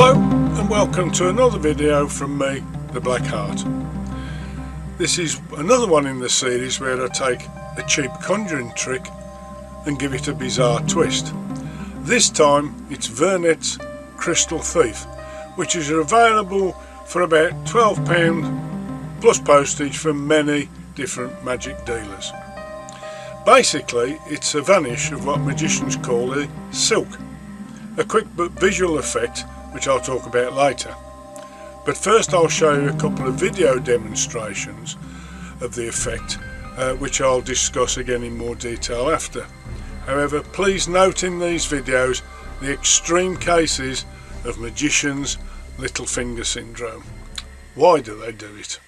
Hello and welcome to another video from me, the Black Hart. This is another one in the series where I take a cheap conjuring trick and give it a bizarre twist. This time it's Vernet's Crystal Thief, which is available for about £12 plus postage from many different magic dealers. Basically it's a vanish of what magicians call a silk, a quick but visual effect which I'll talk about later. But first I'll show you a couple of video demonstrations of the effect, which I'll discuss again in more detail after. However, please note in these videos the extreme cases of magicians' little finger syndrome. Why do they do it?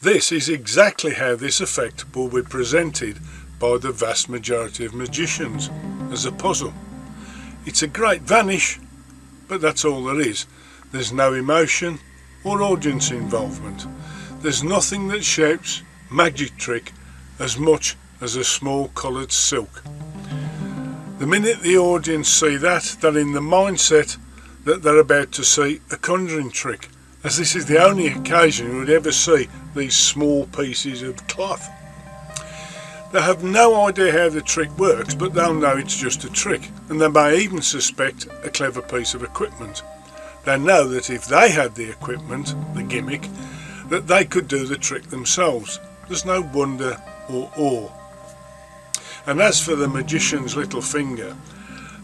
This is exactly how this effect will be presented by the vast majority of magicians, as a puzzle. It's a great vanish, but that's all there is. There's no emotion or audience involvement. There's nothing that shouts magic trick as much as a small coloured silk. The minute the audience see that, they're in the mindset that they're about to see a conjuring trick, as this is the only occasion you would ever see these small pieces of cloth. They have no idea how the trick works, but they'll know it's just a trick, and they may even suspect a clever piece of equipment. They know that if they had the equipment, the gimmick, that they could do the trick themselves. There's no wonder or awe. And as for the magician's little finger,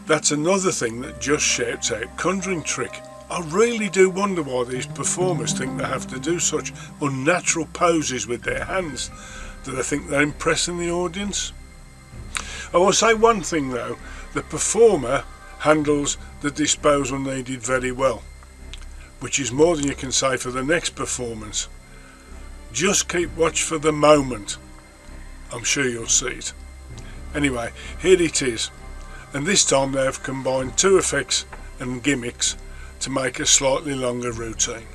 that's another thing that just shouts out conjuring trick. I really do wonder why these performers think they have to do such unnatural poses with their hands. Do they think they're impressing the audience? I will say one thing though, the performer handles the disposal needed very well, which is more than you can say for the next performance. Just keep watch for the moment. I'm sure you'll see it. Anyway, here it is, and this time they have combined two effects and gimmicks to make a slightly longer routine.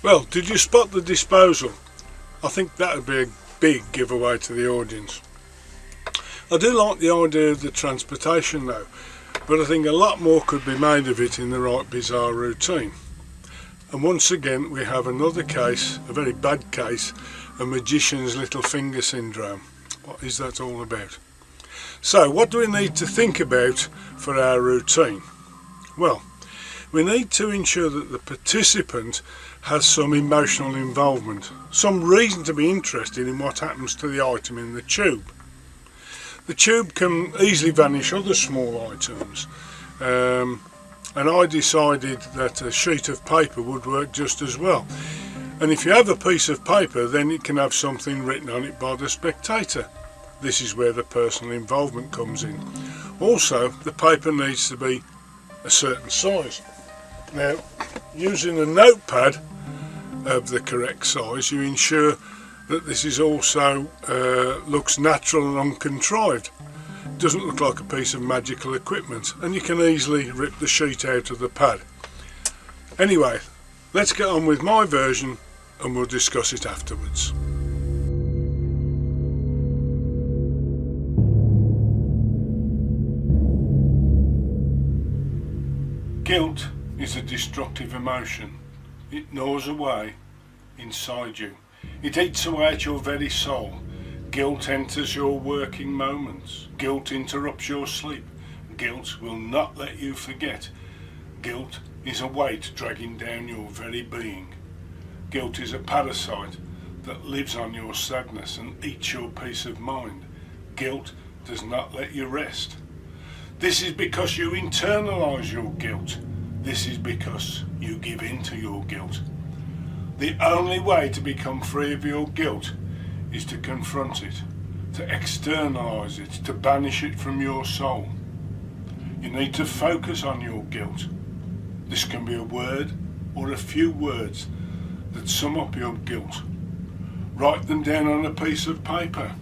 Well, did you spot the disposal? I think that would be a big giveaway to the audience. I do like the idea of the transportation though. but I think a lot more could be made of it in the right bizarre routine. And once again we have another case, a very bad case, of magician's little finger syndrome. What is that all about? So what do we need to think about for our routine? Well, we need to ensure that the participant has some emotional involvement, some reason to be interested in what happens to the item in the tube. The tube can easily vanish other small items, and I decided that a sheet of paper would work just as well. And if you have a piece of paper, then it can have something written on it by the spectator. This is where the personal involvement comes in. Also, the paper needs to be a certain size. Now, using a notepad of the correct size, you ensure that this is also looks natural and uncontrived. It doesn't look like a piece of magical equipment, and you can easily rip the sheet out of the pad. Anyway, let's get on with my version and we'll discuss it afterwards. Guilt is a destructive emotion. It gnaws away inside you. It eats away at your very soul. Guilt enters your working moments. Guilt interrupts your sleep. Guilt will not let you forget. Guilt is a weight dragging down your very being. Guilt is a parasite that lives on your sadness and eats your peace of mind. Guilt does not let you rest. This is because you internalize your guilt. This is because you give in to your guilt. The only way to become free of your guilt is to confront it, to externalize it, to banish it from your soul. You need to focus on your guilt. This can be a word or a few words that sum up your guilt. Write them down on a piece of paper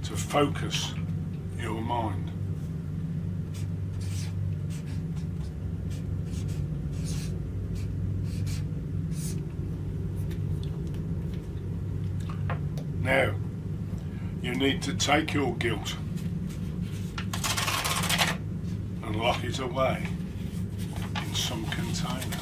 to focus your mind. Now, you need to take your guilt and lock it away in some container.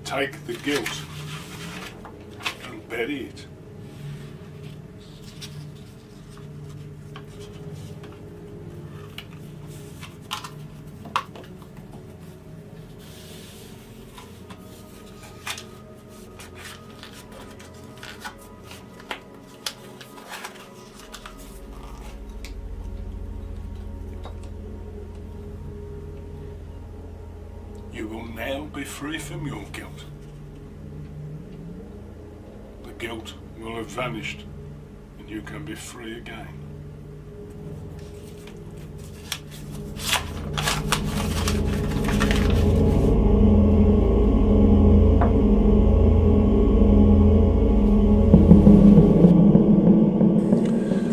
Take the guilt and bury it. You will now be free from your guilt. The guilt will have vanished and you can be free again.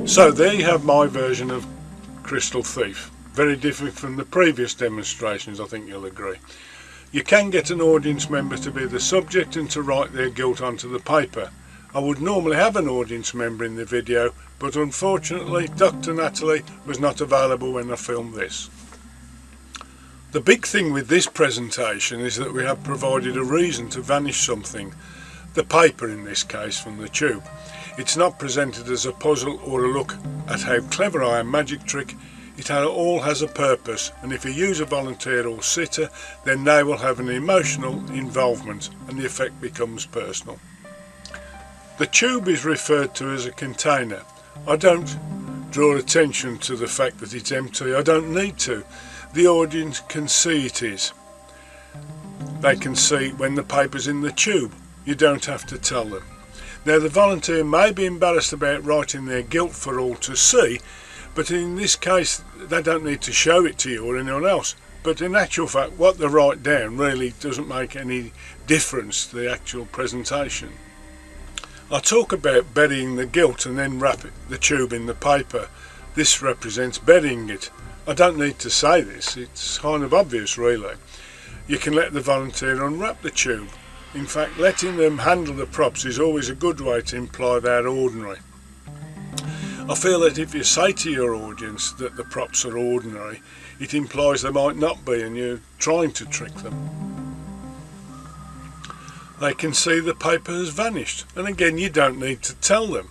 So there you have my version of Crystal Thief. Very different from the previous demonstrations, I think you'll agree. You can get an audience member to be the subject and to write their guilt onto the paper. I would normally have an audience member in the video, but unfortunately Dr. Natalie was not available when I filmed this. The big thing with this presentation is that we have provided a reason to vanish something, the paper in this case, from the tube. It's not presented as a puzzle or a look at how clever I am magic trick. It all has a purpose, and if you use a volunteer or sitter, then they will have an emotional involvement and the effect becomes personal. The tube is referred to as a container. I don't draw attention to the fact that it's empty. I don't need to. The audience can see it is. They can see when the paper's in the tube. You don't have to tell them. Now, the volunteer may be embarrassed about writing their guilt for all to see, but in this case they don't need to show it to you or anyone else. But in actual fact, what they write down really doesn't make any difference to the actual presentation. I talk about burying the guilt and then wrap the tube in the paper. This represents burying it. I don't need to say this, it's kind of obvious really. You can let the volunteer unwrap the tube. In fact, letting them handle the props is always a good way to imply they're ordinary. I feel that if you say to your audience that the props are ordinary, it implies they might not be and you're trying to trick them. They can see the paper has vanished, and again you don't need to tell them.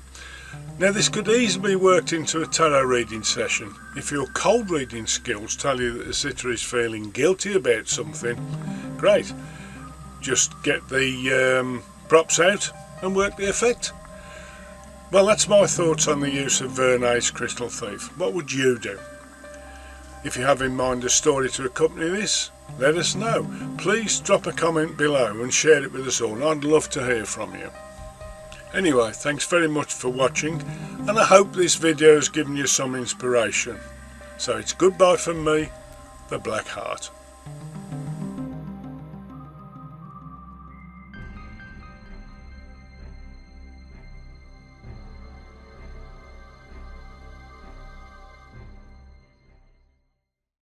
Now this could easily be worked into a tarot reading session. If your cold reading skills tell you that the sitter is feeling guilty about something, great. Just get the props out and work the effect. Well, that's my thoughts on the use of Vernet's Crystal Thief. What would you do? If you have in mind a story to accompany this, let us know. Please drop a comment below and share it with us all. I'd love to hear from you. Anyway, thanks very much for watching, and I hope this video has given you some inspiration. So it's goodbye from me, the Black Hart.